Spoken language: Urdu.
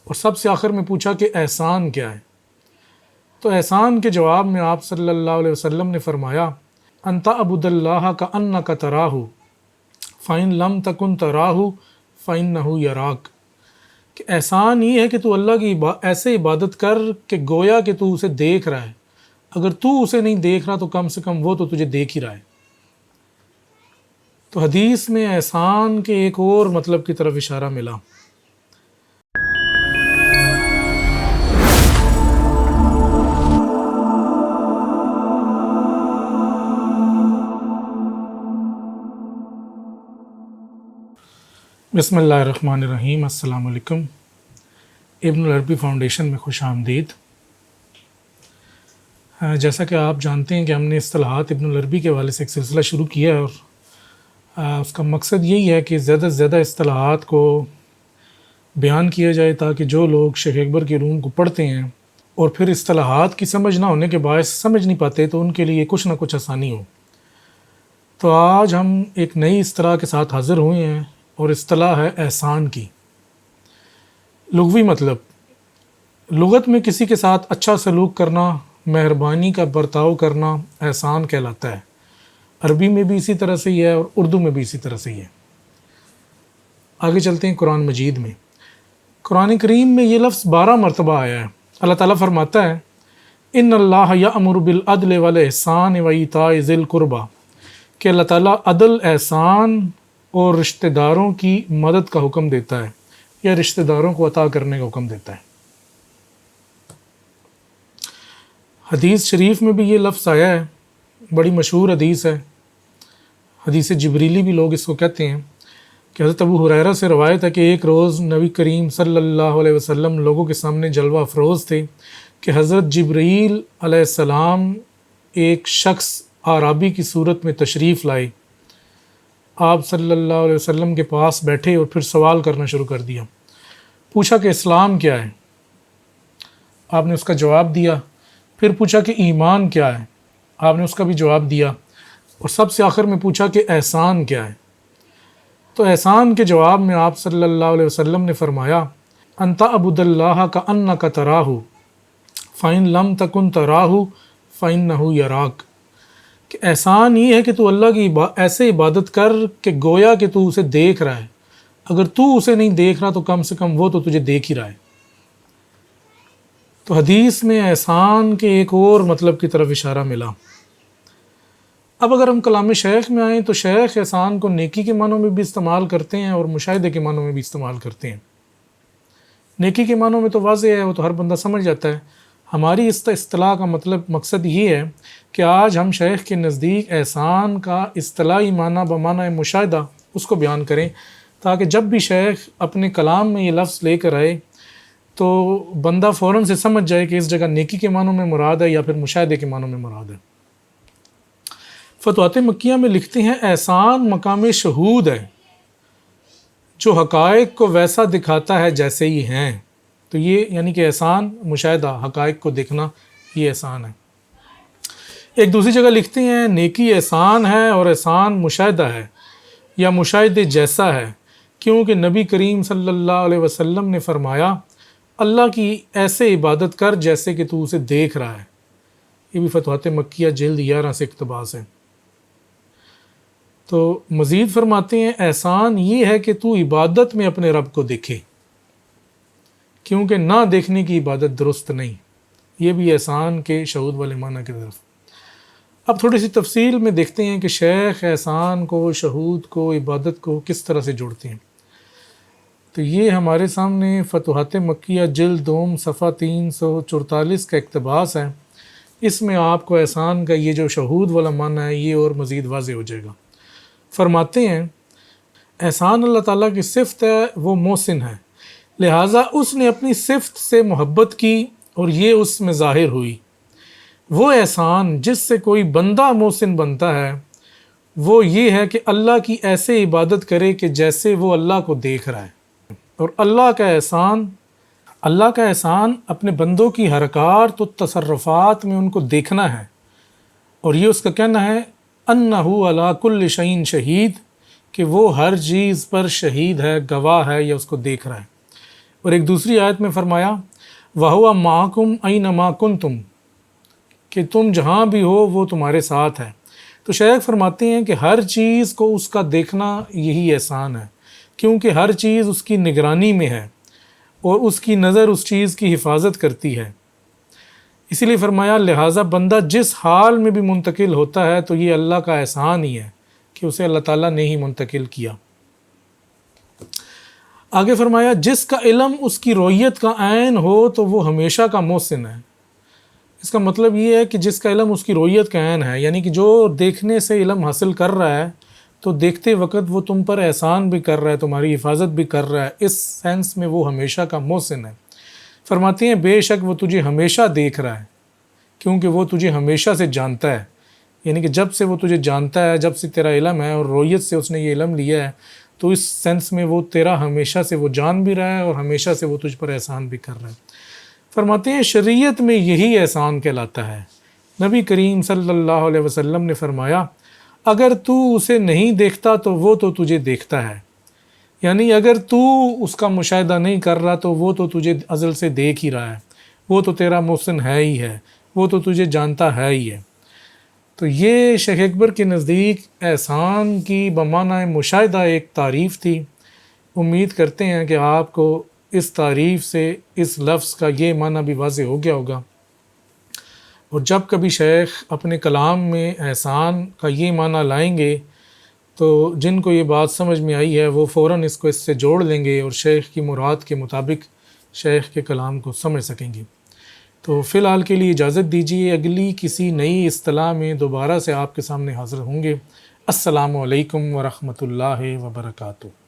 اور سب سے آخر میں پوچھا کہ احسان کیا ہے؟ تو احسان کے جواب میں آپ صلی اللہ علیہ وسلم نے فرمایا انت عبد اللہ کا انک تراہ فإن لم تکن تراہ فإنہ یراک، کہ احسان یہ ہے کہ تو اللہ کی ایسے عبادت کر کہ گویا کہ تو اسے دیکھ رہا ہے، اگر تو اسے نہیں دیکھ رہا تو کم سے کم وہ تو تجھے دیکھ ہی رہا ہے۔ تو حدیث میں احسان کے ایک اور مطلب کی طرف اشارہ ملا۔ بسم اللہ الرحمن الرحیم، السلام علیکم۔ ابن العربی فاؤنڈیشن میں خوش آمدید۔ جیسا کہ آپ جانتے ہیں کہ ہم نے اصطلاحات ابن العربی کے حوالے سے ایک سلسلہ شروع کیا ہے، اور اس کا مقصد یہی ہے کہ زیادہ سے زیادہ اصطلاحات کو بیان کیا جائے تاکہ جو لوگ شیخ اکبر کی علوم کو پڑھتے ہیں اور پھر اصطلاحات کی سمجھ نہ ہونے کے باعث سمجھ نہیں پاتے تو ان کے لیے کچھ نہ کچھ آسانی ہو۔ تو آج ہم ایک نئی اصطلاح کے ساتھ حاضر ہوئے ہیں، اور اصطلاح ہے احسان کی۔ لغوی مطلب، لغت میں کسی کے ساتھ اچھا سلوک کرنا، مہربانی کا برتاؤ کرنا احسان کہلاتا ہے۔ عربی میں بھی اسی طرح سے ہی ہے اور اردو میں بھی اسی طرح سے ہی ہے۔ آگے چلتے ہیں قرآن مجید میں۔ قرآن کریم میں یہ لفظ 12 مرتبہ آیا ہے۔ اللہ تعالیٰ فرماتا ہے ان اللہ یأمر بالعدل والاحسان وایتاء ذی القربی، کہ اللہ تعالیٰ عدل، احسان اور رشتہ داروں کی مدد کا حکم دیتا ہے، یا رشتہ داروں کو عطا کرنے کا حکم دیتا ہے۔ حدیث شریف میں بھی یہ لفظ آیا ہے، بڑی مشہور حدیث ہے، حدیث جبریلی بھی لوگ اس کو کہتے ہیں، کہ حضرت ابو ہریرہ سے روایت ہے کہ ایک روز نبی کریم صلی اللہ علیہ وسلم لوگوں کے سامنے جلوہ افروز تھے کہ حضرت جبرائیل علیہ السلام ایک شخص اعرابی کی صورت میں تشریف لائے۔ آپ صلی اللہ علیہ وسلم کے پاس بیٹھے اور پھر سوال کرنا شروع کر دیا۔ پوچھا کہ اسلام کیا ہے؟ آپ نے اس کا جواب دیا۔ پھر پوچھا کہ ایمان کیا ہے؟ آپ نے اس کا بھی جواب دیا۔ اور سب سے آخر میں پوچھا کہ احسان کیا ہے؟ تو احسان کے جواب میں آپ صلی اللہ علیہ وسلم نے فرمایا انت عبد اللہ کا انک تراہ فإن لم تکن تراہ فإنہ یراک، کہ احسان یہ ہے کہ تو اللہ کی ایسے عبادت کر کہ گویا کہ تو اسے دیکھ رہا ہے، اگر تو اسے نہیں دیکھ رہا تو کم سے کم وہ تو تجھے دیکھ ہی رہا ہے۔ تو حدیث میں احسان کے ایک اور مطلب کی طرف اشارہ ملا۔ اب اگر ہم کلام شیخ میں آئیں تو شیخ احسان کو نیکی کے معنوں میں بھی استعمال کرتے ہیں اور مشاہدے کے معنوں میں بھی استعمال کرتے ہیں۔ نیکی کے معنوں میں تو واضح ہے، وہ تو ہر بندہ سمجھ جاتا ہے۔ ہماری اس اصطلاح کا مقصد یہ ہے کہ آج ہم شیخ کے نزدیک احسان کا اصطلاحی معنی بمعنی مشاہدہ اس کو بیان کریں، تاکہ جب بھی شیخ اپنے کلام میں یہ لفظ لے کر آئے تو بندہ فوراً سے سمجھ جائے کہ اس جگہ نیکی کے معنوں میں مراد ہے یا پھر مشاہدے کے معنوں میں مراد ہے۔ فتوحات مکیہ میں لکھتے ہیں احسان مقام شہود ہے، جو حقائق کو ویسا دکھاتا ہے جیسے ہی ہیں۔ تو یہ یعنی کہ احسان مشاہدہ، حقائق کو دیکھنا، یہ احسان ہے۔ ایک دوسری جگہ لکھتے ہیں نیکی احسان ہے اور احسان مشاہدہ ہے یا مشاہدے جیسا ہے، کیونکہ نبی کریم صلی اللہ علیہ وسلم نے فرمایا اللہ کی ایسے عبادت کر جیسے کہ تو اسے دیکھ رہا ہے۔ یہ بھی فتوحات مکیہ جلد 11 سے اقتباس ہے۔ تو مزید فرماتے ہیں احسان یہ ہے کہ تو عبادت میں اپنے رب کو دیکھے، کیونکہ نہ دیکھنے کی عبادت درست نہیں۔ یہ بھی احسان کے شہود والے معنی کی طرف۔ اب تھوڑی سی تفصیل میں دیکھتے ہیں کہ شیخ احسان کو، شہود کو، عبادت کو کس طرح سے جوڑتے ہیں۔ تو یہ ہمارے سامنے فتوحات مکیہ جلد 2 صفحہ 344 کا اقتباس ہے۔ اس میں آپ کو احسان کا یہ جو شہود والا معنی ہے یہ اور مزید واضح ہو جائے گا۔ فرماتے ہیں احسان اللہ تعالیٰ کی صفت ہے، وہ محسن ہے، لہٰذا اس نے اپنی صفت سے محبت کی اور یہ اس میں ظاہر ہوئی۔ وہ احسان جس سے کوئی بندہ محسن بنتا ہے وہ یہ ہے کہ اللہ کی ایسے عبادت کرے کہ جیسے وہ اللہ کو دیکھ رہا ہے۔ اور اللہ کا احسان اپنے بندوں کی حرکات و تصرفات میں ان کو دیکھنا ہے، اور یہ اس کا کہنا ہے انہ علی کل شیء شہید، کہ وہ ہر چیز پر شہید ہے، گواہ ہے یا اس کو دیکھ رہا ہے۔ اور ایک دوسری آیت میں فرمایا وَهُوَ مَعَكُمْ أَيْنَمَا كُنْتُمْ، کہ تم جہاں بھی ہو وہ تمہارے ساتھ ہے۔ تو شیخ فرماتے ہیں کہ ہر چیز کو اس کا دیکھنا یہی احسان ہے، کیونکہ ہر چیز اس کی نگرانی میں ہے اور اس کی نظر اس چیز کی حفاظت کرتی ہے۔ اسی لیے فرمایا لہٰذا بندہ جس حال میں بھی منتقل ہوتا ہے تو یہ اللہ کا احسان ہی ہے کہ اسے اللہ تعالیٰ نے ہی منتقل کیا۔ آگے فرمایا جس کا علم اس کی رویت کا عین ہو تو وہ ہمیشہ کا محسن ہے۔ اس کا مطلب یہ ہے کہ جس کا علم اس کی رویت کا عین ہے، یعنی کہ جو دیکھنے سے علم حاصل کر رہا ہے تو دیکھتے وقت وہ تم پر احسان بھی کر رہا ہے، تمہاری حفاظت بھی کر رہا ہے، اس سینس میں وہ ہمیشہ کا محسن ہے۔ فرماتے ہیں بے شک وہ تجھے ہمیشہ دیکھ رہا ہے، کیونکہ وہ تجھے ہمیشہ سے جانتا ہے، یعنی کہ جب سے وہ تجھے جانتا ہے، جب سے تیرا علم ہے اور رویت سے اس نے یہ علم لیا ہے، تو اس سینس میں وہ تیرا ہمیشہ سے وہ جان بھی رہا ہے اور ہمیشہ سے وہ تجھ پر احسان بھی کر رہا ہے۔ فرماتے ہیں شریعت میں یہی احسان کہلاتا ہے۔ نبی کریم صلی اللہ علیہ وسلم نے فرمایا اگر تو اسے نہیں دیکھتا تو وہ تو تجھے دیکھتا ہے، یعنی اگر تو اس کا مشاہدہ نہیں کر رہا تو وہ تو تجھے ازل سے دیکھ ہی رہا ہے، وہ تو تیرا محسن ہے ہی ہے، وہ تو تجھے جانتا ہے ہی ہے۔ تو یہ شیخ اکبر کے نزدیک احسان کی بمعنی مشاہدہ ایک تعریف تھی۔ امید کرتے ہیں کہ آپ کو اس تعریف سے اس لفظ کا یہ معنی بھی واضح ہو گیا ہوگا، اور جب کبھی شیخ اپنے کلام میں احسان کا یہ معنی لائیں گے تو جن کو یہ بات سمجھ میں آئی ہے وہ فوراً اس کو اس سے جوڑ لیں گے اور شیخ کی مراد کے مطابق شیخ کے کلام کو سمجھ سکیں گے۔ تو فی الحال کے لیے اجازت دیجیے، اگلی کسی نئی اصطلاح میں دوبارہ سے آپ کے سامنے حاضر ہوں گے۔ السلام علیکم ورحمۃ اللہ وبرکاتہ۔